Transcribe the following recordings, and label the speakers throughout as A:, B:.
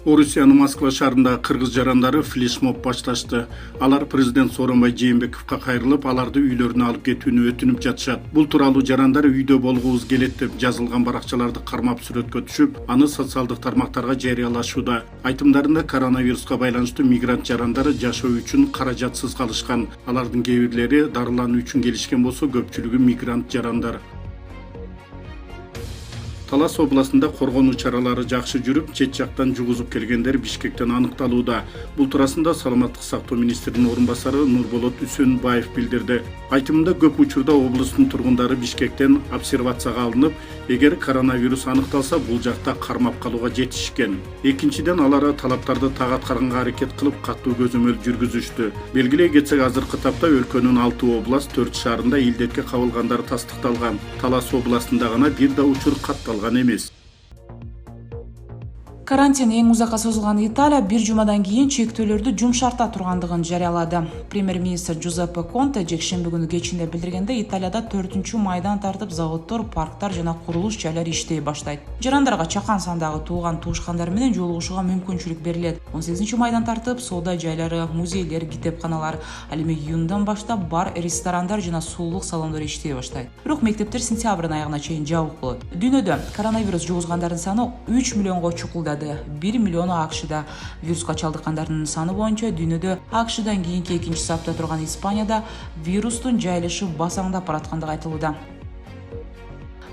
A: Орусиянын Москва шаарындагы кыргыз жарандары флешмоб башташты. Алар президент Сооронбай Жээнбековго кайрылып, аларды үйлөрүнө алып кетүүнү өтүнүп жатышат. Бул тууралуу жарандар үйдө болгубуз келет деп жазылган баракчаларды кармап сүрөткө түшүп, аны социалдык тармактарга жарыялашууда. Айтымдарында коронавируска байланыштуу мигрант жарандары жашоо үчүн каражатсыз калышкан. Алардын кээ бирлери дарылануу үчүн келишкен болсо, көпчүлүгү мигрант жарандар. Талас областында коргонуу чаралары жакшы жүрүп, чет жактан жугузуп келгендер Бишкектен аныкталууда. Бул туурасында саламаттык сактоо министринин орун басары Нурболот Үсөнбаев билдирди. Айтымында көп учурда облустун тургундары Бишкектен обсервацияга алынып, эгер коронавирус аныкталса, бул жакта кармап калууга жетишкен. Экинчиден, алар талаптарды так аткарганга аракет кылып, катуу көзөмөл жүргүзүштү. Белгилей кетсек, азыркы тапта өлкөнүн 6 област, 4 шаарында илдетке кабылгандар тастыкталган. Талас областында гана бир да учур катталган эмес.
B: Карантин эң узакка созулган Италия бир жумадан кийин чектөөлөрдү жумшарта тургандыгын жарыялады. Премьер-министр Джузеппе Конте жекшемби күнү кечинде билдиргенде, Италияда 4-майдан тартып заводдор, парктар жана курулуш жайлары иштей баштайт. Жарандарга чакан сандагы тууган туушкандар менен жолугушууга мүмкүнчүлүк берилет. 18-майдан тартып соода жайлары, музейлер, китепканалар, ал эми июндан баштап бар, ресторандар жана суулук салондору иштей баштайт. Бирок мектептер сентябрдын аягына чейин жабык болот. Дүйнөдө коронавирус жугузгандардын саны 3 миллионго чукулдады. 1 миллиону АКШда. Вируска чалдыккандардын саны боюнча дүйнөдө АКШдан кийинки экинчи сапта турган Испанияда вирустун жайылышы басаңдап бараткандыгы айтылууда.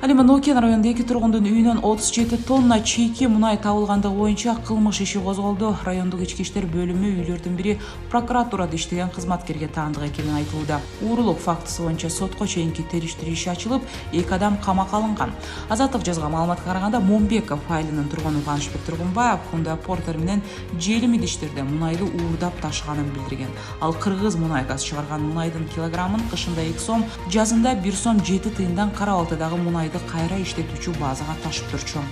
B: Ал эми Нокен районунда 2 тургундун үйүнөн 37 тонна чийки мунай табылгандыгы боюнча кылмыш иши козголду. Райондук ички иштер бөлүмү үйлөрдүн бири прокуратурада иштеген кызматкерге таандык экенин айтууда. Уурулук фактысы боюнча сотко чейинки териштирүү иши ачылып, 2 адам камакка алынган. Азаттык жазган маалыматка караганда, Момбеков айылынын тургуну Канычбек Тургунбаев Hyundai Porter менен желим идиштерде мунайды уурдап ташыганын билдирген. Ал кыргыз мунай газ чыгарган мунайдын килограммын кышында 2 сом, жазында 1 сом 7 тыйындан Кара-Балтыдагы мунайды кайра иштетүүчү базага ташып турчу.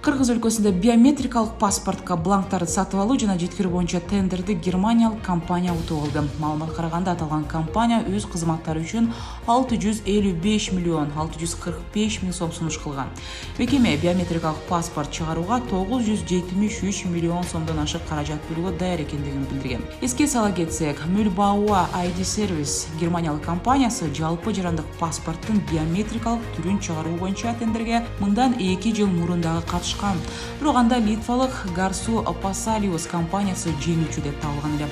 B: Кыргыз өлкөсүндө биометрикалык паспортко бланктарды сатып алуу жана жеткирүү боюнча тендерди германиялык компания утуп алды. Маалыматка караганда, аталган компания өз кызматтары үчүн 655 миллион 645 миң сом сунуш кылган. Мекеме биометрикалык паспорт чыгарууга 973 миллион сомдон ашык каражат бөлүүгө даяр экендигин билдирген. Эске сала кетсек, Мülbauer ID Service германиялык компаниясы жалпы жарандык паспорттун биометрикалык түрүн чыгаруу боюнча тендерге мындан 2 жыл мурун дагы катышкан. Бирок анда литвалык Garsu Pasalius компаниясы жеңүүчү деп табылган эле.